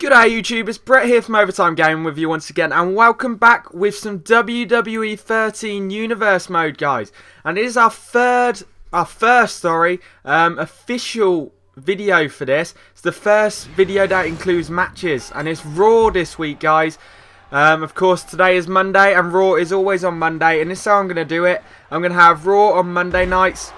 G'day YouTube, it's Brett here from Overtime Gaming with you once again, and welcome back with some WWE 13 Universe mode, guys. And it is our first official video for this. It's the first video that includes matches, and it's Raw this week, guys. Of course, today is Monday, and Raw is always on Monday, and this is how I'm going to do it. I'm going to have Raw on Monday nights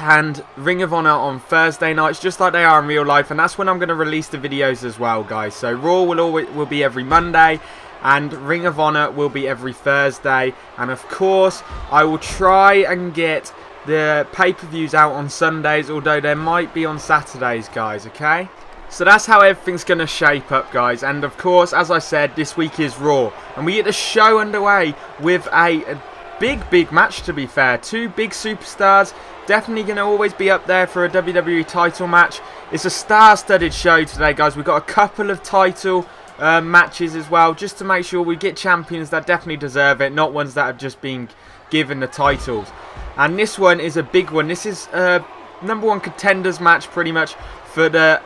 and Ring of Honor on Thursday nights, just like they are in real life, and that's when I'm going to release the videos as well, guys. So Raw will be every Monday, and Ring of Honor will be every Thursday, and of course I will try and get the pay-per-views out on Sundays, although they might be on Saturdays, guys, okay? So that's how everything's going to shape up, guys, and of course, as I said, this week is Raw, and we get the show underway with a big match, to be fair. Two big superstars, definitely going to always be up there for a WWE title match. It's a star-studded show today, guys. We've got a couple of title matches as well, just to make sure we get champions that definitely deserve it, not ones that have just been given the titles. And this one is a big one. This is #1 contenders match, pretty much, for the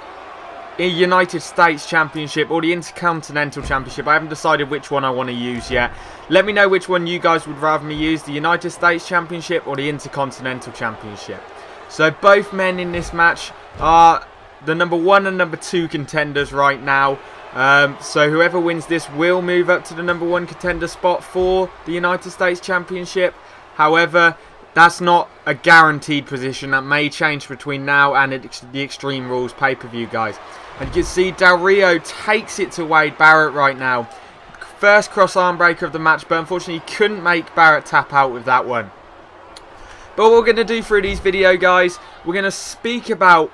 United States Championship or the Intercontinental Championship. I haven't decided which one I want to use yet. Let me know which one you guys would rather me use, the United States Championship or the Intercontinental Championship. So both men in this match are the #1 and #2 contenders right now. So whoever wins this will move up to the #1 contender spot for the United States Championship. However, that's not a guaranteed position. That may change between now and the Extreme Rules pay-per-view, guys. And you can see Del Rio takes it to Wade Barrett right now. First cross arm breaker of the match, but unfortunately he couldn't make Barrett tap out with that one. But what we're going to do through these video, guys, we're going to speak about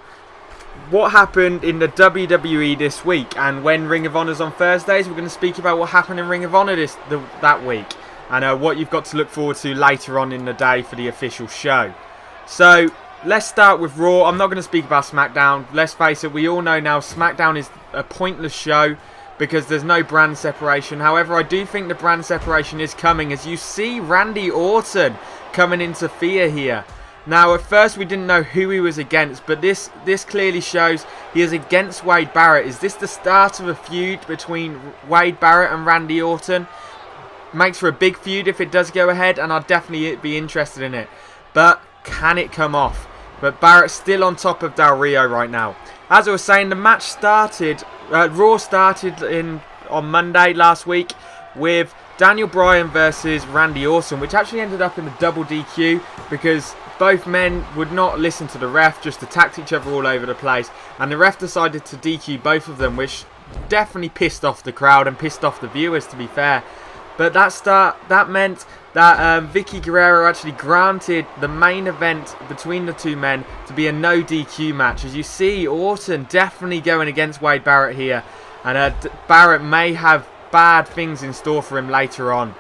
what happened in the WWE this week. And when Ring of Honor's on Thursdays, we're going to speak about what happened in Ring of Honor that week. And what you've got to look forward to later on in the day for the official show. So, let's start with Raw. I'm not going to speak about SmackDown. Let's face it, we all know now SmackDown is a pointless show because there's no brand separation. However, I do think the brand separation is coming, as you see Randy Orton coming into fear here. Now, at first we didn't know who he was against, but this clearly shows he is against Wade Barrett. Is this the start of a feud between Wade Barrett and Randy Orton? Makes for a big feud if it does go ahead, and I'd definitely be interested in it. But can it come off? But Barrett's still on top of Del Rio right now. As I was saying, the match started, Raw started on Monday last week with Daniel Bryan versus Randy Orton, which actually ended up in a double DQ because both men would not listen to the ref, just attacked each other all over the place, and the ref decided to DQ both of them, which definitely pissed off the crowd and pissed off the viewers, to be fair. But that meant that Vicky Guerrero actually granted the main event between the two men to be a no DQ match. As you see, Orton definitely going against Wade Barrett here. And Barrett may have bad things in store for him later on.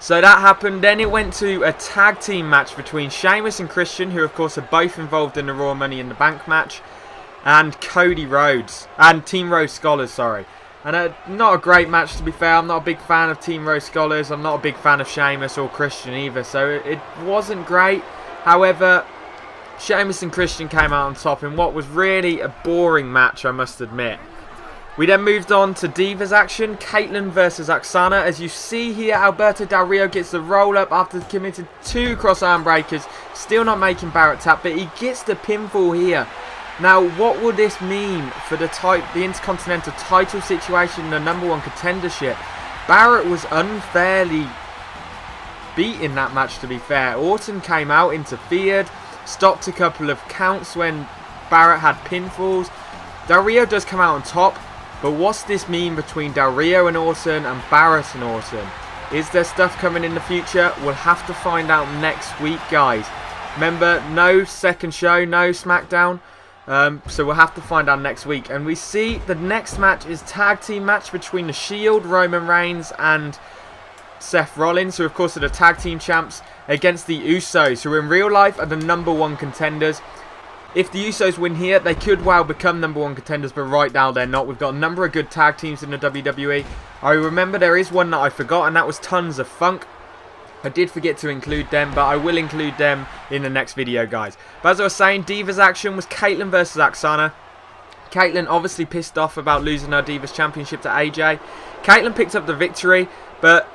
So that happened. Then it went to a tag team match between Sheamus and Christian, who of course are both involved in the Raw Money in the Bank match, and Cody Rhodes. And Team Rose Scholars, sorry. And not a great match, to be fair. I'm not a big fan of Team Rose Scholars. I'm not a big fan of Sheamus or Christian either. So it wasn't great. However, Sheamus and Christian came out on top in what was really a boring match, I must admit. We then moved on to Divas action. Caitlyn versus Oksana. As you see here, Alberto Del Rio gets the roll up after committing 2 cross arm breakers. Still not making Barrett tap, but he gets the pinfall here. Now, what will this mean for the Intercontinental title situation in the #1 contendership? Barrett was unfairly beat in that match, to be fair. Orton came out, interfered, stopped a couple of counts when Barrett had pinfalls. Del Rio does come out on top, but what's this mean between Del Rio and Orton and Barrett and Orton? Is there stuff coming in the future? We'll have to find out next week, guys. Remember, no second show, no SmackDown. So we'll have to find out next week. And we see the next match is tag team match between the Shield, Roman Reigns and Seth Rollins, who of course are the tag team champs, against the Usos, who in real life are the #1 contenders. If the Usos win here, they could well become #1 contenders, but right now they're not. We've got a number of good tag teams in the WWE. I remember there is one that I forgot, and that was Tons of Funk. I did forget to include them, but I will include them in the next video, guys. But as I was saying, Divas action was Caitlyn versus Oksana. Caitlyn obviously pissed off about losing her Divas Championship to AJ. Caitlyn picked up the victory, but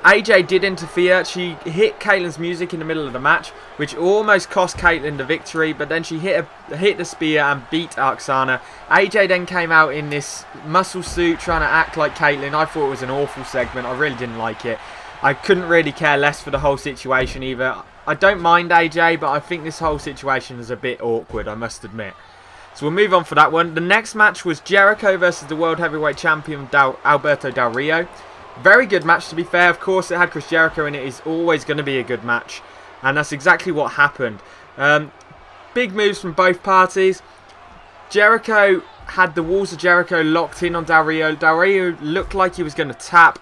AJ did interfere. She hit Caitlyn's music in the middle of the match, which almost cost Caitlyn the victory, but then she hit the spear and beat Oksana. AJ then came out in this muscle suit trying to act like Caitlyn. I thought it was an awful segment. I really didn't like it. I couldn't really care less for the whole situation either. I don't mind AJ, but I think this whole situation is a bit awkward, I must admit. So we'll move on for that one. The next match was Jericho versus the World Heavyweight Champion Alberto Del Rio. Very good match, to be fair. Of course, it had Chris Jericho in it. It's always going to be a good match. And that's exactly what happened. Big moves from both parties. Jericho had the walls of Jericho locked in on Del Rio. Del Rio looked like he was going to tap.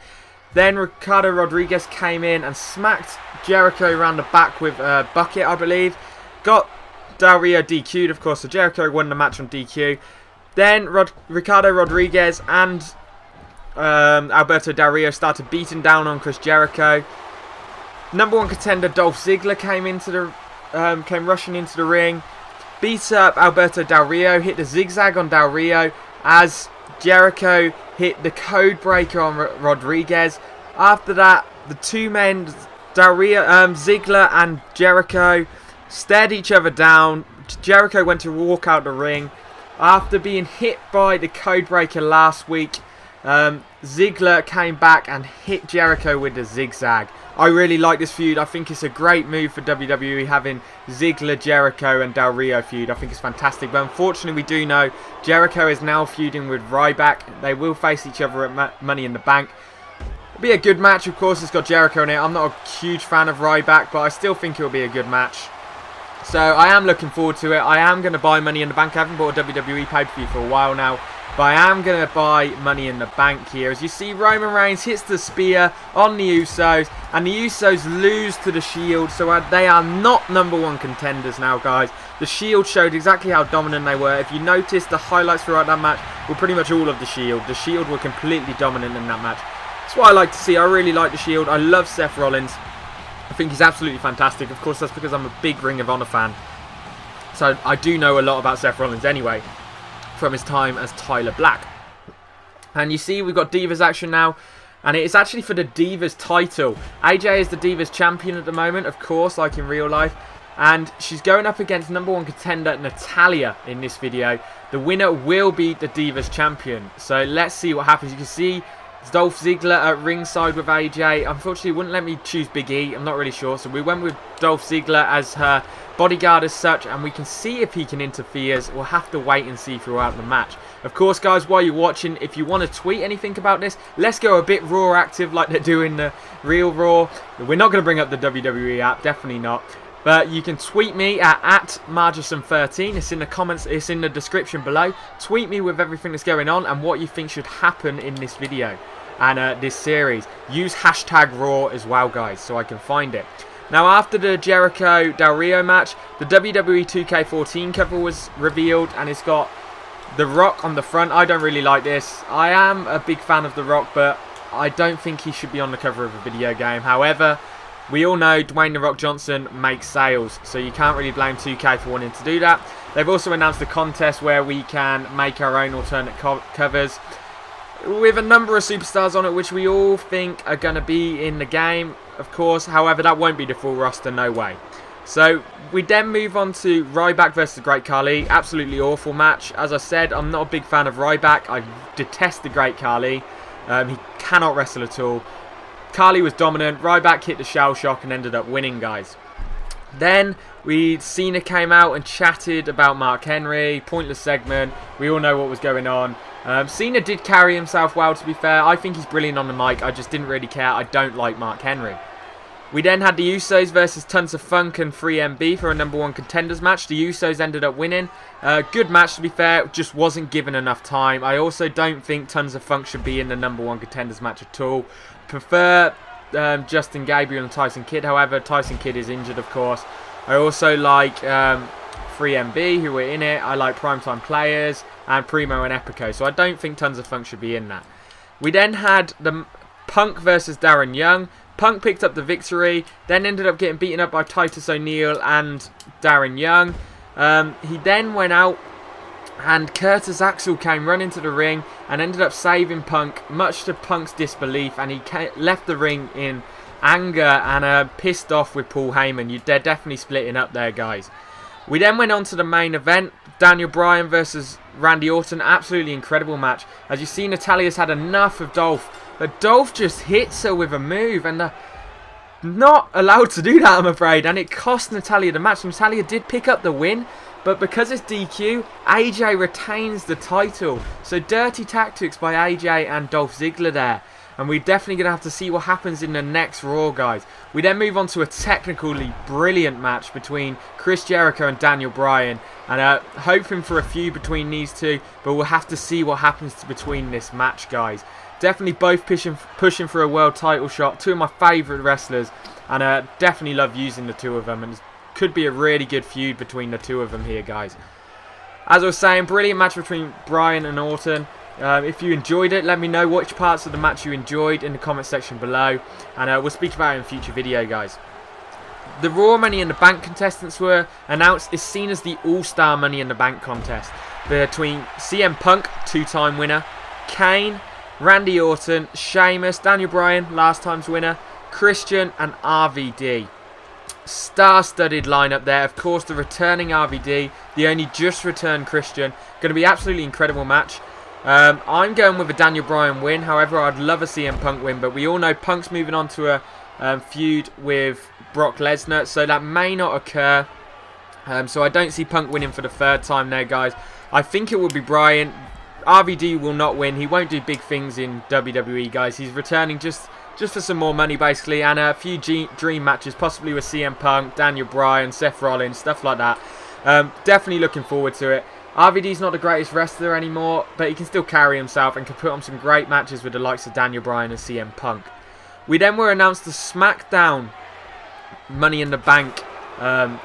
Then Ricardo Rodriguez came in and smacked Jericho around the back with a bucket, I believe. Got Del Rio DQ'd, of course, so Jericho won the match on DQ. Then Ricardo Rodriguez and Alberto Del Rio started beating down on Chris Jericho. Number one contender Dolph Ziggler came rushing into the ring, beat up Alberto Del Rio, hit the zigzag on Del Rio as Jericho hit the code breaker on Rodriguez. After that, the two men, Ziggler and Jericho, stared each other down. Jericho went to walk out the ring. After being hit by the codebreaker last week, Ziggler came back and hit Jericho with the zigzag. I really like this feud. I think it's a great move for WWE having Ziggler, Jericho and Del Rio feud. I think it's fantastic. But unfortunately, we do know Jericho is now feuding with Ryback. They will face each other at Money in the Bank. It'll be a good match. Of course, it's got Jericho in it. I'm not a huge fan of Ryback, but I still think it'll be a good match. So I am looking forward to it. I am going to buy Money in the Bank. I haven't bought a WWE pay-per-view for a while now, but I am going to buy Money in the Bank here. As you see, Roman Reigns hits the spear on the Usos, and the Usos lose to the Shield, so they are not number one contenders now, guys. The Shield showed exactly how dominant they were. If you notice, the highlights throughout that match were pretty much all of the Shield. The Shield were completely dominant in that match. That's what I like to see. I really like the Shield. I love Seth Rollins. I think he's absolutely fantastic. Of course, that's because I'm a big Ring of Honor fan. So I do know a lot about Seth Rollins anyway, from his time as Tyler Black. And you see, we've got Divas action now. And it's actually for the Divas title. AJ is the Divas champion at the moment, of course, like in real life. And she's going up against number one contender Natalya in this video. The winner will be the Divas champion. So let's see what happens. You can see Dolph Ziggler at ringside with AJ. Unfortunately, it wouldn't let me choose Big E. I'm not really sure. So we went with Dolph Ziggler as her bodyguard as such. And we can see if he can interfere. We'll have to wait and see throughout the match. Of course, guys, while you're watching, if you want to tweet anything about this, let's go a bit Raw active like they're doing the real Raw. We're not going to bring up the WWE app. Definitely not. But you can tweet me at Margerson13. It's in the comments. It's in the description below. Tweet me with everything that's going on and what you think should happen in this video and this series. Use hashtag Raw as well, guys, so I can find it. Now, after the Jericho Del Rio match, the WWE 2K14 cover was revealed, and it's got The Rock on the front. I don't really like this. I am a big fan of The Rock, but I don't think he should be on the cover of a video game. However, we all know Dwayne The Rock Johnson makes sales, so you can't really blame 2K for wanting to do that. They've also announced a contest where we can make our own alternate covers with a number of superstars on it, which we all think are going to be in the game, of course. However, that won't be the full roster, no way. So we then move on to Ryback versus the Great Khali. Absolutely awful match. As I said, I'm not a big fan of Ryback. I detest the Great Khali. He cannot wrestle at all. Khali was dominant. Ryback hit the shell shock and ended up winning, guys. Then Cena came out and chatted about Mark Henry. Pointless segment. We all know what was going on. Cena did carry himself well, to be fair. I think he's brilliant on the mic. I just didn't really care. I don't like Mark Henry. We then had the Usos versus Tons of Funk and 3MB for a number one contenders match. The Usos ended up winning. Good match, to be fair. Just wasn't given enough time. I also don't think Tons of Funk should be in the number one contenders match at all. Prefer Justin Gabriel and Tyson Kidd. However, Tyson Kidd is injured, of course. I also like 3MB, who were in it. I like Primetime Players and Primo and Epico. So I don't think Tons of Funk should be in that. We then had the Punk versus Darren Young. Punk picked up the victory, then ended up getting beaten up by Titus O'Neil and Darren Young. He then went out And Curtis Axel came running to the ring and ended up saving Punk, much to Punk's disbelief, and he left the ring in anger and pissed off with Paul Heyman. They're definitely splitting up there, guys. We then went on to the main event, Daniel Bryan versus Randy Orton. Absolutely incredible match. As you see, Natalia's had enough of Dolph, but Dolph just hits her with a move, and not allowed to do that, I'm afraid, and it cost Natalya the match. Natalya did pick up the win, but because it's DQ, AJ retains the title. So dirty tactics by AJ and Dolph Ziggler there. And we're definitely going to have to see what happens in the next Raw, guys. We then move on to a technically brilliant match between Chris Jericho and Daniel Bryan. And hoping for a feud between these two, but we'll have to see what happens between this match, guys. Definitely both pushing for a world title shot. Two of my favourite wrestlers. And definitely love using the two of them. And it could be a really good feud between the two of them here, guys. As I was saying, brilliant match between Bryan and Orton. If you enjoyed it, let me know which parts of the match you enjoyed in the comment section below, and we'll speak about it in a future video, guys. The Raw Money in the Bank contestants were announced. It's seen as the All-Star Money in the Bank contest between CM Punk, two-time winner, Kane, Randy Orton, Sheamus, Daniel Bryan, last time's winner, Christian and RVD. Star-studded lineup there. Of course, the returning RVD, the only just returned Christian. Going to be absolutely incredible match. I'm going with a Daniel Bryan win. However, I'd love a CM Punk win, but we all know Punk's moving on to a feud with Brock Lesnar, so that may not occur. So I don't see Punk winning for the third time there, guys. I think it will be Bryan. RVD will not win. He won't do big things in WWE, guys. He's returning just for some more money, basically, and a few dream matches, possibly with CM Punk, Daniel Bryan, Seth Rollins, stuff like that. Definitely looking forward to it. RVD's not the greatest wrestler anymore, but he can still carry himself and can put on some great matches with the likes of Daniel Bryan and CM Punk. We then were announced the SmackDown Money in the Bank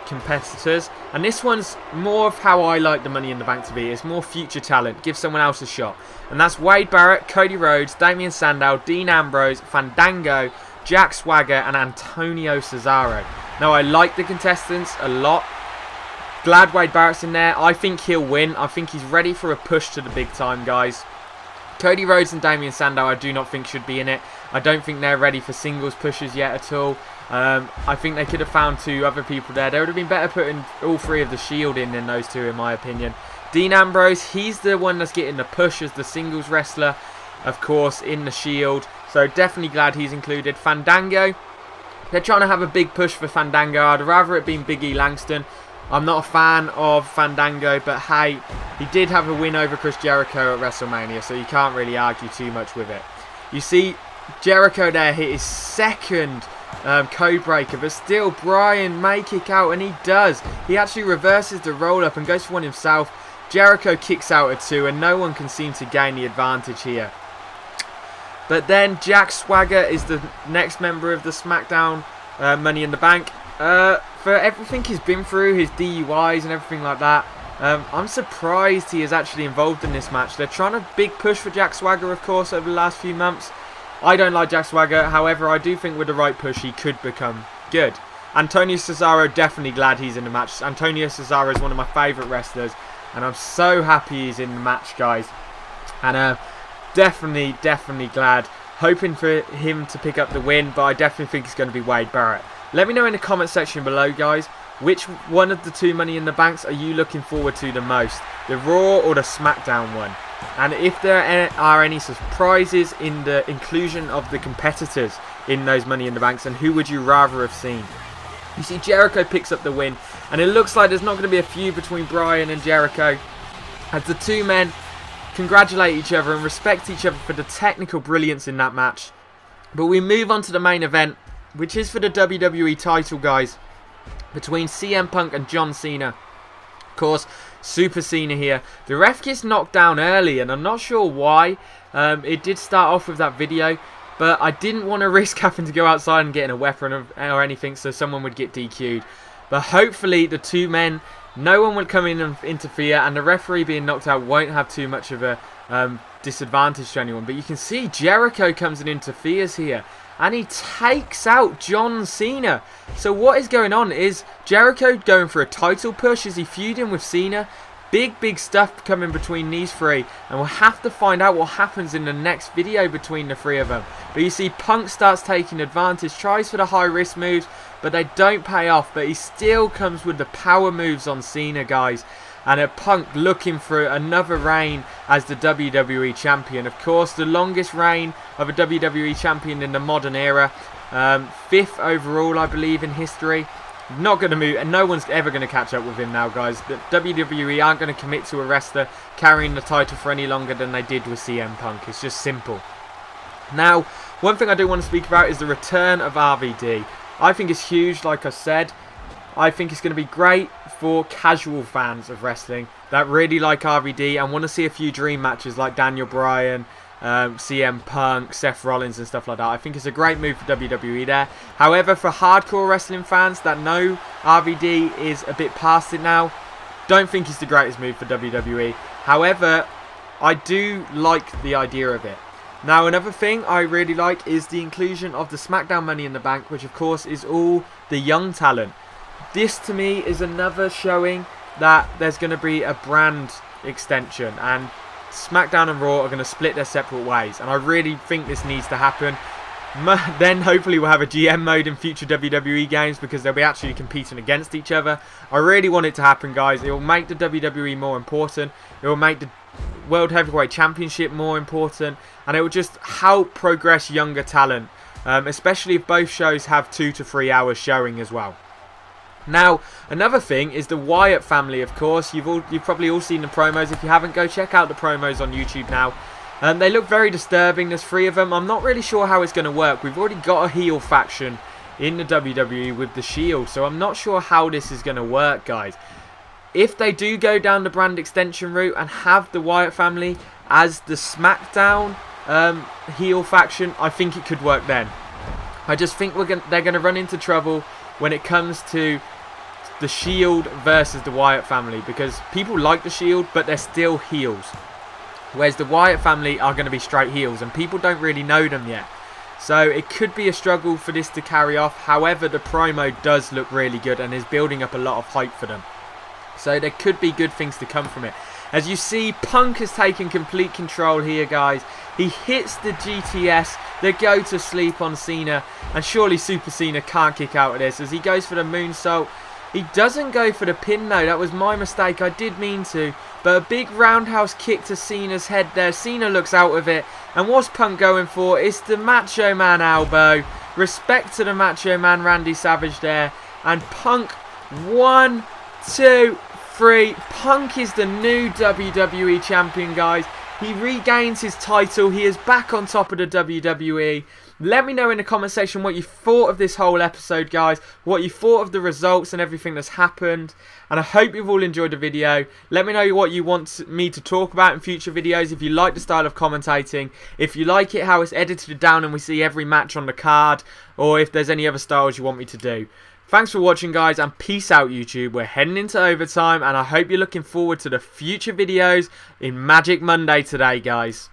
competitors, and this one's more of how I like the Money in the Bank to be. It's more future talent, give someone else a shot, and that's Wade Barrett, Cody Rhodes, Damian Sandow, Dean Ambrose, Fandango, Jack Swagger and Antonio Cesaro. Now, I like the contestants a lot. Glad Wade Barrett's in there. I think he'll win. I think he's ready for a push to the big time, guys. Cody Rhodes and Damian Sandow I do not think should be in it. I don't think they're ready for singles pushes yet at all. I think they could have found two other people there. They would have been better putting all three of the Shield in than those two, in my opinion. Dean Ambrose, he's the one that's getting the push as the singles wrestler, of course, in the Shield. So definitely glad he's included. Fandango, they're trying to have a big push for Fandango. I'd rather it been Big E Langston. I'm not a fan of Fandango, but hey, he did have a win over Chris Jericho at WrestleMania, so you can't really argue too much with it. You see, Jericho there hit his second code breaker, but still Bryan may kick out, and he does. He actually reverses the roll-up and goes for one himself. Jericho kicks out at two, and no one can seem to gain the advantage here. But then Jack Swagger is the next member of the SmackDown Money in the Bank. For everything he's been through, his DUIs and everything like that, I'm surprised he is actually involved in this match. They're trying a big push for Jack Swagger, of course, over the last few months. I don't like Jack Swagger. However, I do think with the right push, he could become good. Antonio Cesaro, definitely glad he's in the match. Antonio Cesaro is one of my favourite wrestlers, and I'm so happy he's in the match, guys. And definitely glad. Hoping for him to pick up the win, but I definitely think it's going to be Wade Barrett. Let me know in the comment section below, guys, which one of the two Money in the Banks are you looking forward to the most? The Raw or the SmackDown one? And if there are any surprises in the inclusion of the competitors in those Money in the Banks, and who would you rather have seen? You see, Jericho picks up the win, and it looks like there's not going to be a feud between Bryan and Jericho, as the two men congratulate each other and respect each other for the technical brilliance in that match. But we move on to the main event, which is for the WWE title, guys, between CM Punk and John Cena. Of course, Super Cena here. The ref gets knocked down early, and I'm not sure why. It did start off with that video, but I didn't want to risk having to go outside and getting a weapon or anything, so someone would get DQ'd. But hopefully the two men, no one would come in and interfere, and the referee being knocked out won't have too much of a disadvantage to anyone. But you can see Jericho comes and interferes here, and he takes out John Cena. So what is going on? Is Jericho going for a title push? Is he feuding with Cena? big stuff coming between these three, and we'll have to find out what happens in the next video between the three of them. But you see Punk starts taking advantage, tries for the high risk moves, but they don't pay off. But he still comes with the power moves on Cena, guys. And a Punk looking for another reign as the WWE champion. Of course, the longest reign of a WWE champion in the modern era. 5th overall, I believe, in history. Not going to move, and no one's ever going to catch up with him now, guys. The WWE aren't going to commit to a wrestler carrying the title for any longer than they did with CM Punk. It's just simple. Now, one thing I do want to speak about is the return of RVD. I think it's huge, like I said. I think it's going to be great for casual fans of wrestling that really like RVD and want to see a few dream matches like Daniel Bryan, CM Punk, Seth Rollins and stuff like that. I think it's a great move for WWE there. However, for hardcore wrestling fans that know RVD is a bit past it now, don't think it's the greatest move for WWE. However, I do like the idea of it. Now, another thing I really like is the inclusion of the SmackDown Money in the Bank, which of course is all the young talent. This to me is another showing that there's going to be a brand extension, and SmackDown and Raw are going to split their separate ways, and I really think this needs to happen. Then hopefully we'll have a GM mode in future WWE games because they'll be actually competing against each other. I really want it to happen, guys. It will make the WWE more important. It will make the World Heavyweight Championship more important, and it will just help progress younger talent, especially if both shows have 2 to 3 hours showing as well. Now, another thing is the Wyatt family, of course. You've probably all seen the promos. If you haven't, go check out the promos on YouTube now. They look very disturbing. There's 3 of them. I'm not really sure how it's going to work. We've already got a heel faction in the WWE with the Shield, so I'm not sure how this is going to work, guys. If they do go down the brand extension route and have the Wyatt family as the SmackDown heel faction, I think it could work then. I just think they're going to run into trouble when it comes to the Shield versus the Wyatt family, because people like the Shield, but they're still heels. Whereas the Wyatt family are going to be straight heels, and people don't really know them yet. So it could be a struggle for this to carry off. However, the promo does look really good and is building up a lot of hype for them. So there could be good things to come from it. As you see, Punk has taken complete control here, guys. He hits the GTS, the go to sleep on Cena, and surely Super Cena can't kick out of this as he goes for the moonsault. He doesn't go for the pin though, that was my mistake, I did mean to. But a big roundhouse kick to Cena's head there. Cena looks out of it. And what's Punk going for? It's the Macho Man elbow. Respect to the Macho Man Randy Savage there. And Punk, 1, 2, 3. Punk is the new WWE champion, guys. He regains his title. He is back on top of the WWE. Let me know in the comment section what you thought of this whole episode, guys. What you thought of the results and everything that's happened. And I hope you've all enjoyed the video. Let me know what you want me to talk about in future videos. If you like the style of commentating. If you like it how it's edited down and we see every match on the card. Or if there's any other styles you want me to do. Thanks for watching, guys, and peace out, YouTube. We're heading into overtime, and I hope you're looking forward to the future videos in Magic Monday today, guys.